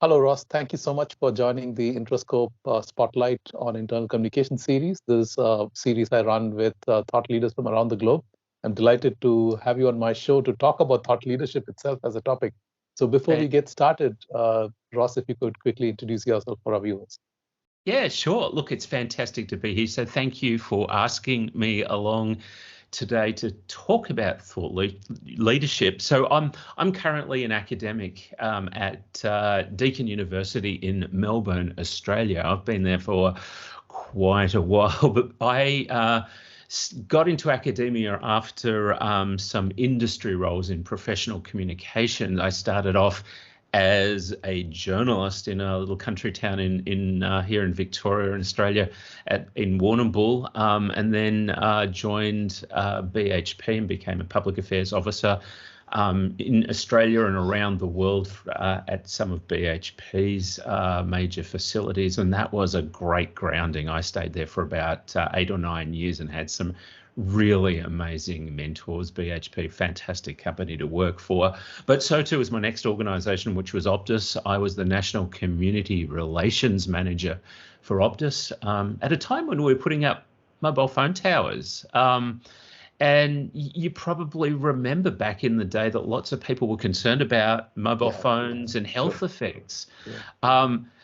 Hello, Ross. Thank you so much for joining the Introscope Spotlight on Internal Communication series. This is a series I run with thought leaders from around the globe. I'm delighted to have you on my show to talk about thought leadership itself as a topic. So before we get started, Ross, if you could quickly introduce yourself for our viewers. Yeah, sure. Look, it's fantastic to be here. So thank you for asking me along today to talk about thought leadership. So I'm currently an academic at Deakin University in Melbourne, Australia. I've been there for quite a while, but I got into academia after some industry roles in professional communication. I started off as a journalist in a little country town in here in Victoria, in Australia, in Warrnambool, and then joined BHP and became a public affairs officer in Australia and around the world at some of BHP's major facilities, and that was a great grounding. I stayed there for about 8 or 9 years and had some really amazing mentors. BHP, fantastic company to work for. But so too was my next organisation, which was Optus. I was the National Community Relations Manager for Optus at a time when we were putting up mobile phone towers. And you probably remember back in the day that lots of people were concerned about mobile phones and health effects.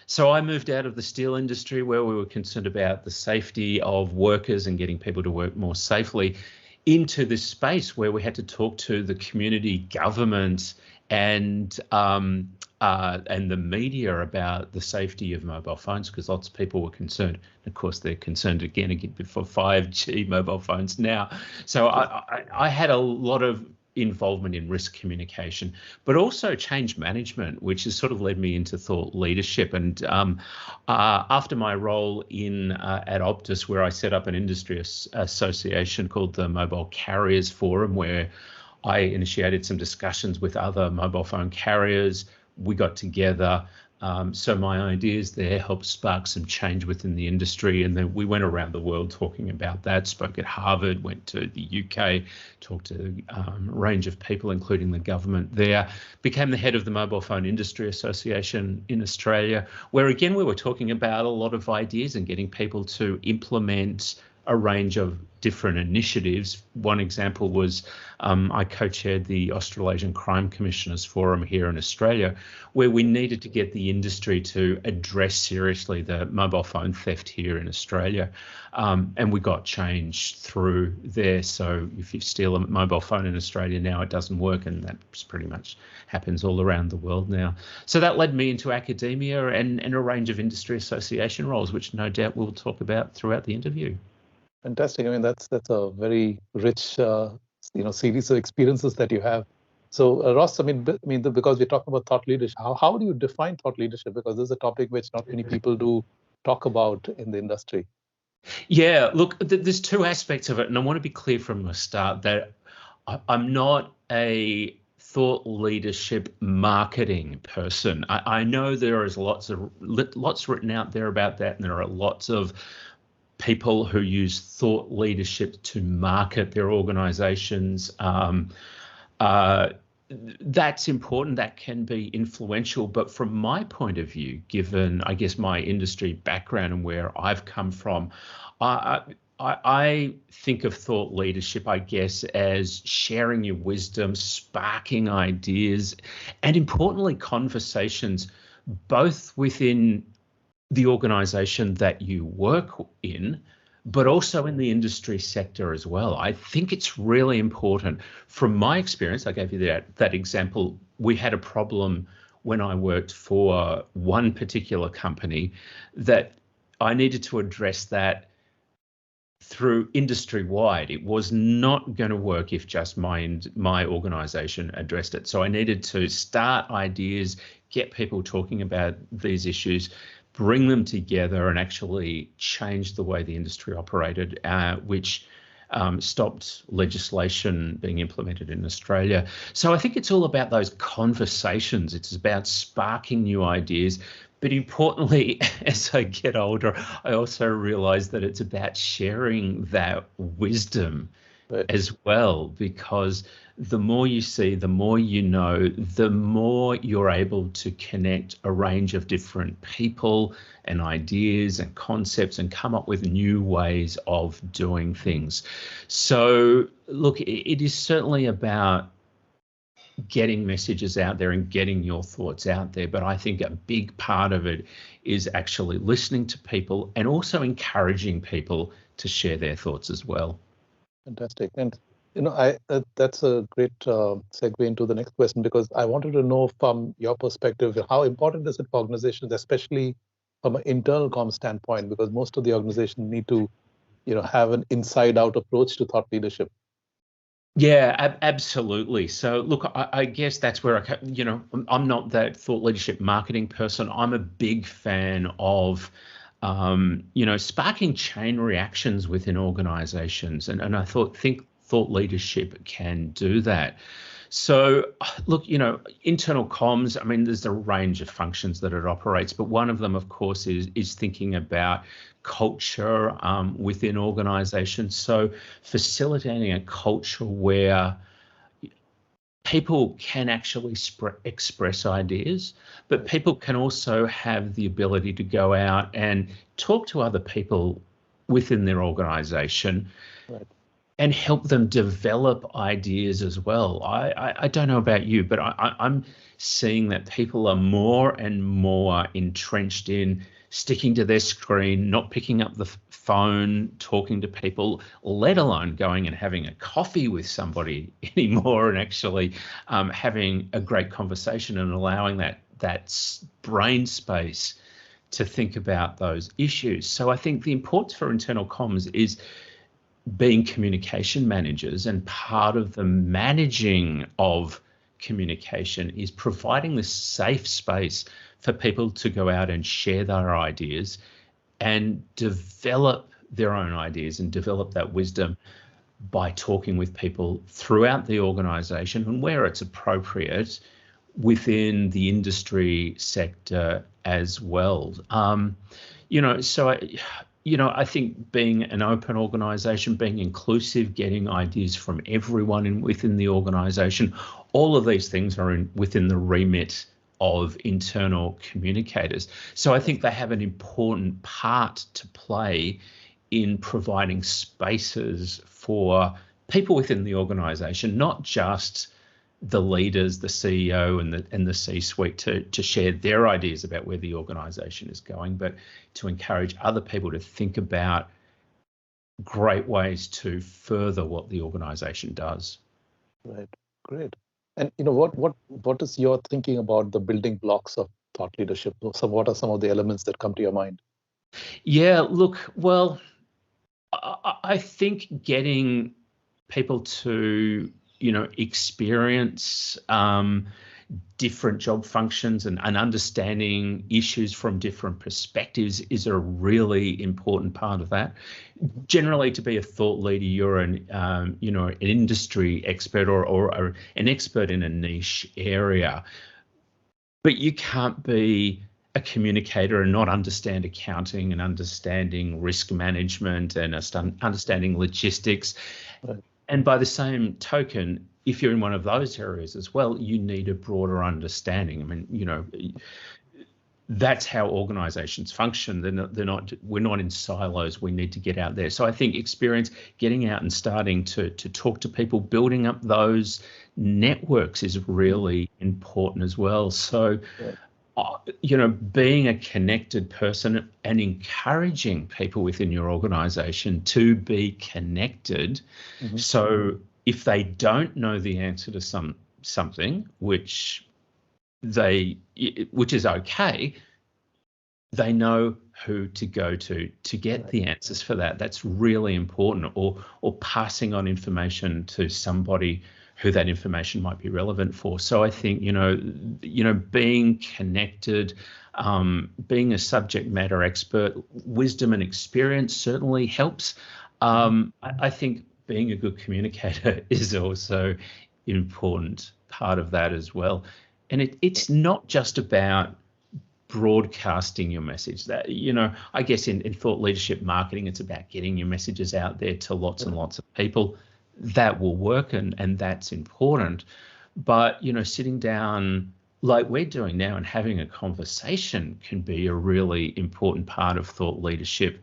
So I moved out of the steel industry, where we were concerned about the safety of workers and getting people to work more safely, into this space where we had to talk to the community, government, and the media about the safety of mobile phones, because lots of people were concerned. Of course, they're concerned again for 5G mobile phones now. So I had a lot of involvement in risk communication, but also change management, which has sort of led me into thought leadership. And after my role at Optus, where I set up an industry association called the Mobile Carriers Forum, where I initiated some discussions with other mobile phone carriers. We got together. So my ideas there helped spark some change within the industry. And then we went around the world talking about that, spoke at Harvard, went to the UK, talked to a range of people, including the government there, became the head of the Mobile Phone Industry Association in Australia, where again, we were talking about a lot of ideas and getting people to implement a range of different initiatives. One example was I co-chaired the Australasian Crime Commissioners Forum here in Australia, where we needed to get the industry to address seriously the mobile phone theft here in Australia. And we got change through there. So if you steal a mobile phone in Australia now, it doesn't work, and that pretty much happens all around the world now. So that led me into academia and a range of industry association roles, which no doubt we'll talk about throughout the interview. Fantastic. I mean, that's a very rich, series of experiences that you have. So, Ross, because we're talking about thought leadership, how do you define thought leadership? Because this is a topic which not many people do talk about in the industry. Yeah, look, there's two aspects of it, and I want to be clear from the start that I'm not a thought leadership marketing person. I know there is lots written out there about that, and there are lots of people who use thought leadership to market their organizations. That's important, that can be influential, but from my point of view, given, I guess, my industry background and where I've come from, I think of thought leadership, I guess, as sharing your wisdom, sparking ideas, and importantly, conversations, both within the organization that you work in, but also in the industry sector as well. I think it's really important. From my experience, I gave you that example. We had a problem when I worked for one particular company that I needed to address that through industry-wide. It was not going to work if just my organization addressed it. So I needed to start ideas, get people talking about these issues, bring them together and actually change the way the industry operated, which stopped legislation being implemented in Australia. So I think it's all about those conversations. It's about sparking new ideas. But importantly, as I get older, I also realize that it's about sharing that wisdom Right. as well, because the more you see, the more you know, the more you're able to connect a range of different people and ideas and concepts and come up with new ways of doing things. So look, it is certainly about getting messages out there and getting your thoughts out there. But I think a big part of it is actually listening to people and also encouraging people to share their thoughts as well. Fantastic. And that's a great segue into the next question, because I wanted to know from your perspective, how important is it for organizations, especially from an internal comm standpoint, because most of the organizations need to, have an inside-out approach to thought leadership. Yeah, absolutely. So look, I guess that's where I'm not that thought leadership marketing person. I'm a big fan of, sparking chain reactions within organizations. And I think thought leadership can do that. So look, internal comms, I mean, there's a range of functions that it operates, but one of them, of course, is thinking about culture within organizations. So facilitating a culture where people can actually express ideas, but people can also have the ability to go out and talk to other people within their organization. Right. And help them develop ideas as well. I don't know about you, but I'm seeing that people are more and more entrenched in sticking to their screen, not picking up the phone, talking to people, let alone going and having a coffee with somebody anymore, and actually having a great conversation and allowing that brain space to think about those issues. So I think the importance for internal comms is being communication managers, and part of the managing of communication is providing the safe space for people to go out and share their ideas and develop their own ideas and develop that wisdom by talking with people throughout the organization and where it's appropriate within the industry sector as well. I think being an open organisation, being inclusive, getting ideas from everyone within the organisation, all of these things are within the remit of internal communicators. So I think they have an important part to play in providing spaces for people within the organisation, not just the leaders, the CEO and the C-suite to share their ideas about where the organisation is going, but to encourage other people to think about great ways to further what the organisation does. Right, great. And what is your thinking about the building blocks of thought leadership? What are some of the elements that come to your mind? Yeah, look, well, I think getting people to experience different job functions and understanding issues from different perspectives is a really important part of that. Generally, to be a thought leader, you're an industry expert or an expert in a niche area, but you can't be a communicator and not understand accounting and understanding risk management and understanding logistics. Right. And by the same token, if you're in one of those areas as well, you need a broader understanding. I mean, that's how organizations function. We're not in silos. We need to get out there. So I think experience, getting out and starting to talk to people, building up those networks is really important as well. So, being a connected person and encouraging people within your organization to be connected. Mm-hmm. So if they don't know the answer to something, which is okay, they know who to go to get the answers for that. That's really important. Or passing on information to somebody who that information might be relevant for. So I think, being connected, being a subject matter expert, wisdom and experience certainly helps. I think being a good communicator is also an important part of that as well. And it's not just about broadcasting your message. That, I guess in thought leadership marketing, it's about getting your messages out there to lots and lots of people. that will work, and that's important. But, sitting down like we're doing now and having a conversation can be a really important part of thought leadership.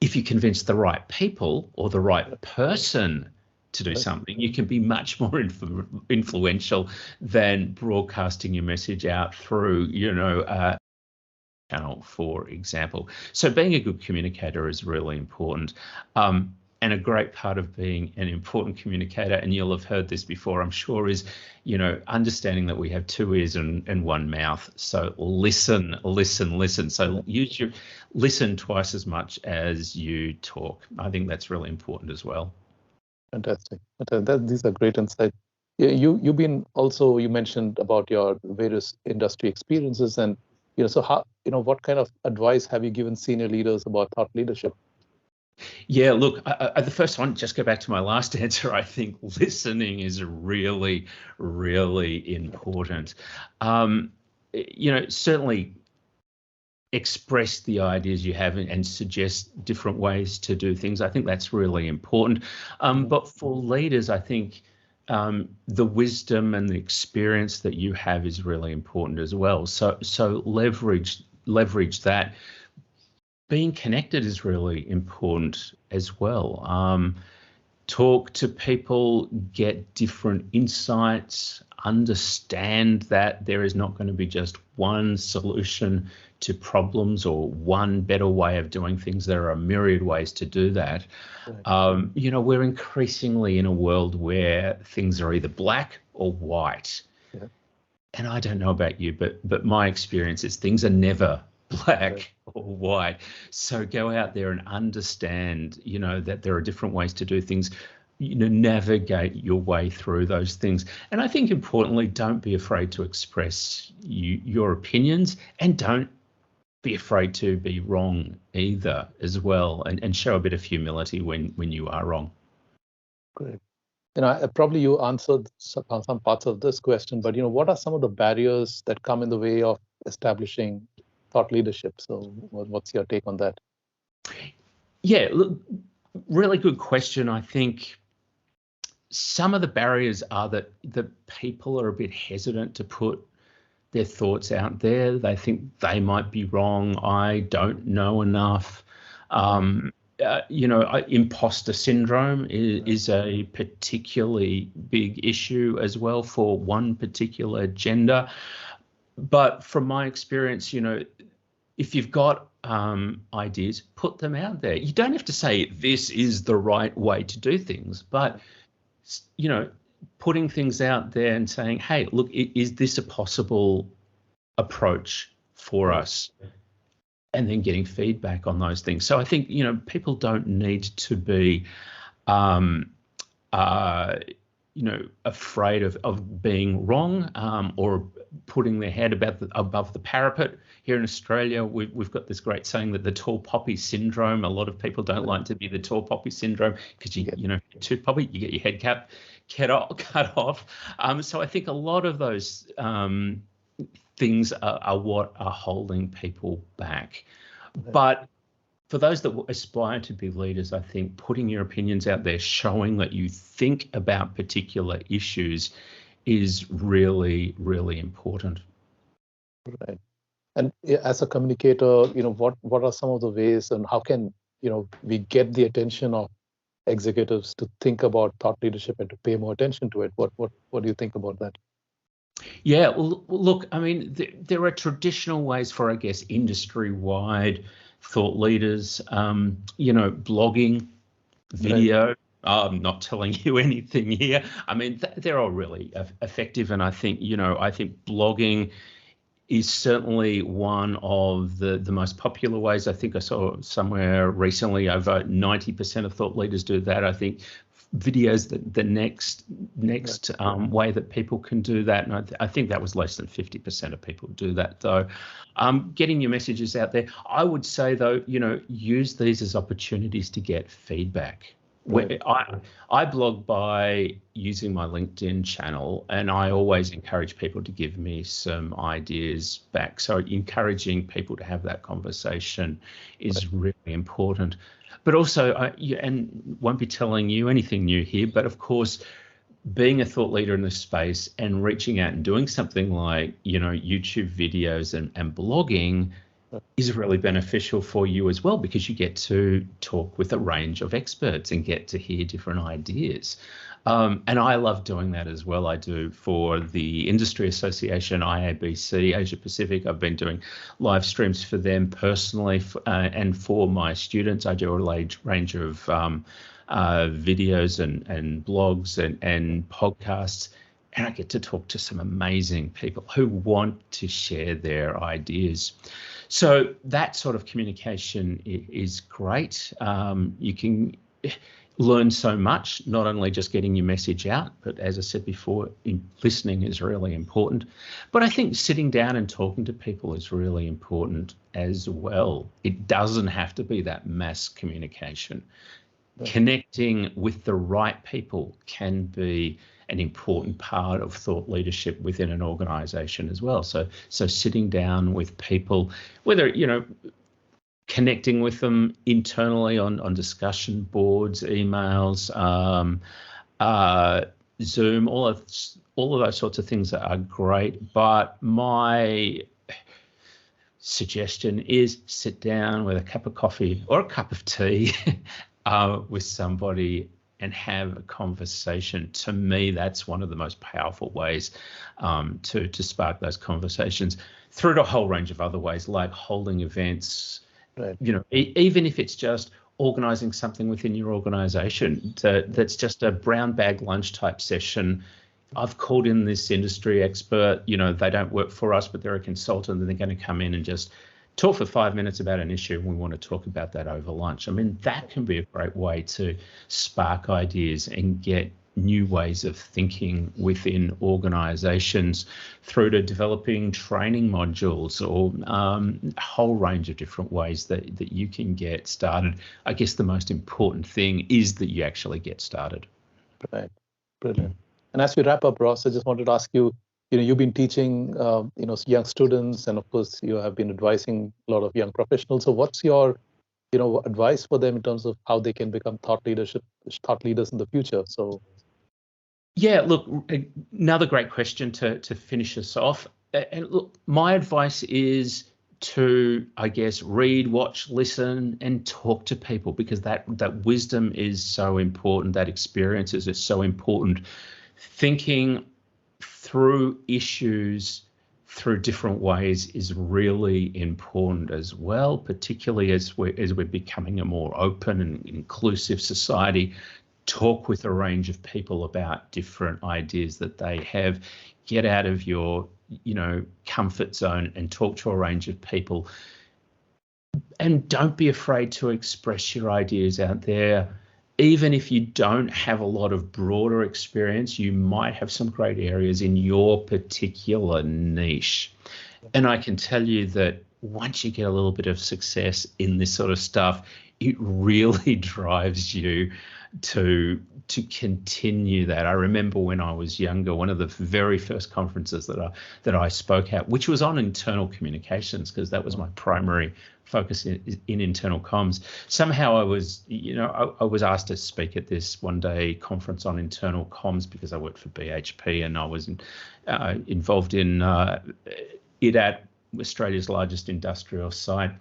If you convince the right people or the right person to do something, you can be much more influential than broadcasting your message out through, channel, for example. So being a good communicator is really important. And a great part of being an important communicator, and you'll have heard this before, I'm sure, is, understanding that we have two ears and one mouth. So listen. So listen twice as much as you talk. I think that's really important as well. Fantastic. These are great insights. Yeah, you mentioned about your various industry experiences, and so how, what kind of advice have you given senior leaders about thought leadership? Yeah, look, the first one, just go back to my last answer. I think listening is really, really important. Certainly express the ideas you have and suggest different ways to do things. I think that's really important. But for leaders, I think the wisdom and the experience that you have is really important as well. So leverage that. Being connected is really important as well. Talk to people, get different insights, understand that there is not going to be just one solution to problems or one better way of doing things. There are a myriad ways to do that. Right. We're increasingly in a world where things are either black or white. Yeah. And I don't know about you, but my experience is things are never black or white. So go out there and understand, that there are different ways to do things, navigate your way through those things. And I think importantly, don't be afraid to express your opinions, and don't be afraid to be wrong either as well, and show a bit of humility when you are wrong. Great. Probably you answered some parts of this question, but what are some of the barriers that come in the way of establishing thought leadership? So what's your take on that? Yeah, look, really good question. I think some of the barriers are that the people are a bit hesitant to put their thoughts out there. They think they might be wrong. I don't know enough. Imposter syndrome is a particularly big issue as well for one particular gender. But from my experience, if you've got ideas, put them out there. You don't have to say this is the right way to do things, but, putting things out there and saying, hey, look, is this a possible approach for us? And then getting feedback on those things. So I think, people don't need to be, afraid of being wrong, or putting their head above the parapet. Here in Australia, we've got this great saying that the tall poppy syndrome. A lot of people don't like to be the tall poppy syndrome because too poppy, you get your head cut off. So I think a lot of those things are what are holding people back. But for those that aspire to be leaders, I think putting your opinions out there, showing that you think about particular issues is really, really important. Right. And as a communicator, what are some of the ways, and how can, we get the attention of executives to think about thought leadership and to pay more attention to it? What do you think about that? Yeah, well, look, I mean, there are traditional ways for, I guess, industry-wide thought leaders, blogging, video. Right. I'm not telling you anything here. I mean, they're all really effective. And I think, blogging is certainly one of the most popular ways. I think I saw somewhere recently over 90% of thought leaders do that. I think videos the next way that people can do that, and I think that was less than 50% of people do that though. Getting your messages out there. I would say though, use these as opportunities to get feedback. Right. I blog by using my LinkedIn channel, and I always encourage people to give me some ideas back. So encouraging people to have that conversation is really important. But also, and won't be telling you anything new here, but of course, being a thought leader in this space and reaching out and doing something like, YouTube videos and blogging is really beneficial for you as well, because you get to talk with a range of experts and get to hear different ideas. And I love doing that as well. I do for the Industry Association, IABC, Asia Pacific. I've been doing live streams for them personally, and for my students, I do a range of videos and blogs and podcasts. And I get to talk to some amazing people who want to share their ideas. So that sort of communication is great. You can learn so much, not only just getting your message out, but as I said before, listening is really important. But I think sitting down and talking to people is really important as well. It doesn't have to be that mass communication. Right. Connecting with the right people can be an important part of thought leadership within an organization as well. So sitting down with people, whether, connecting with them internally on discussion boards, emails, Zoom, all of those sorts of things are great. But my suggestion is sit down with a cup of coffee or a cup of tea with somebody and have a conversation. To me, that's one of the most powerful ways to spark those conversations, through to a whole range of other ways, like holding events. Right. Even if it's just organising something within your organisation that's just a brown bag lunch type session. I've called in this industry expert. They don't work for us, but they're a consultant, and they're going to come in and just talk for 5 minutes about an issue, and we want to talk about that over lunch. I mean, that can be a great way to spark ideas and get new ways of thinking within organizations, through to developing training modules, or a whole range of different ways that you can get started. I guess the most important thing is that you actually get started. Right. Brilliant. And as we wrap up, Ross, I just wanted to ask you, you've been teaching, young students, and of course you have been advising a lot of young professionals. So what's your, advice for them in terms of how they can become thought leaders in the future? So. Yeah, look, another great question to finish us off. And look, my advice is to, I guess, read, watch, listen, and talk to people, because that wisdom is so important. That experience is so important. Thinking through issues through different ways is really important as well, particularly as we're becoming a more open and inclusive society. Talk with a range of people about different ideas that they have. Get out of your, comfort zone and talk to a range of people. And don't be afraid to express your ideas out there. Even if you don't have a lot of broader experience, you might have some great areas in your particular niche. And I can tell you that once you get a little bit of success in this sort of stuff, it really drives you to continue that. I remember when I was younger, one of the very first conferences that I spoke at, which was on internal communications, because that was my primary focus in internal comms. Somehow I was, I was asked to speak at this one-day conference on internal comms because I worked for BHP, and I was involved in it at Australia's largest industrial site.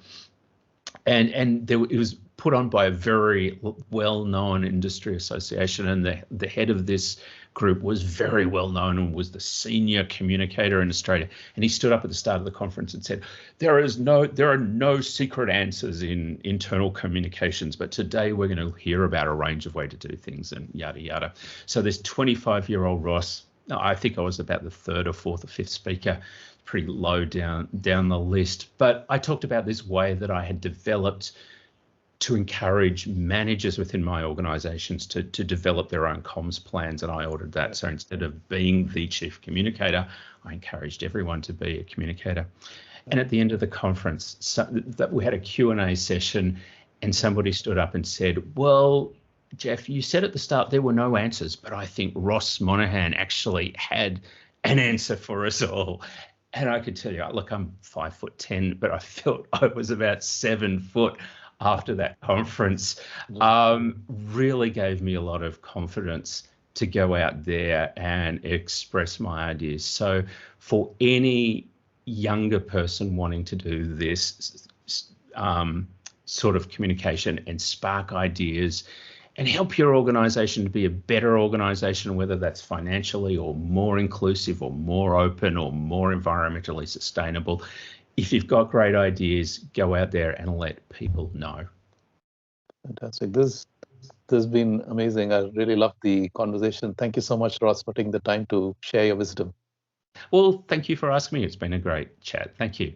And it was put on by a very well-known industry association, and the head of this group was very well known and was the senior communicator in Australia. And he stood up at the start of the conference and said, there are no secret answers in internal communications, but today we're going to hear about a range of ways to do things, and yada yada. So this 25-year-old Ross, I think I was about the third or fourth or fifth speaker, pretty low down the list. But I talked about this way that I had developed to encourage managers within my organizations to develop their own comms plans, and I ordered that. So instead of being the chief communicator, I encouraged everyone to be a communicator. And at the end of the conference, we had a Q&A session, and somebody stood up and said, well, Jeff, you said at the start there were no answers, but I think Ross Monaghan actually had an answer for us all. And I could tell you, look, I'm 5'10", but I felt I was about 7 foot. after that conference really gave me a lot of confidence to go out there and express my ideas. So for any younger person wanting to do this sort of communication and spark ideas and help your organization to be a better organization, whether that's financially or more inclusive or more open or more environmentally sustainable, if you've got great ideas, go out there and let people know. Fantastic. This has been amazing. I really loved the conversation. Thank you so much, Ross, for taking the time to share your wisdom. Well, thank you for asking me. It's been a great chat. Thank you.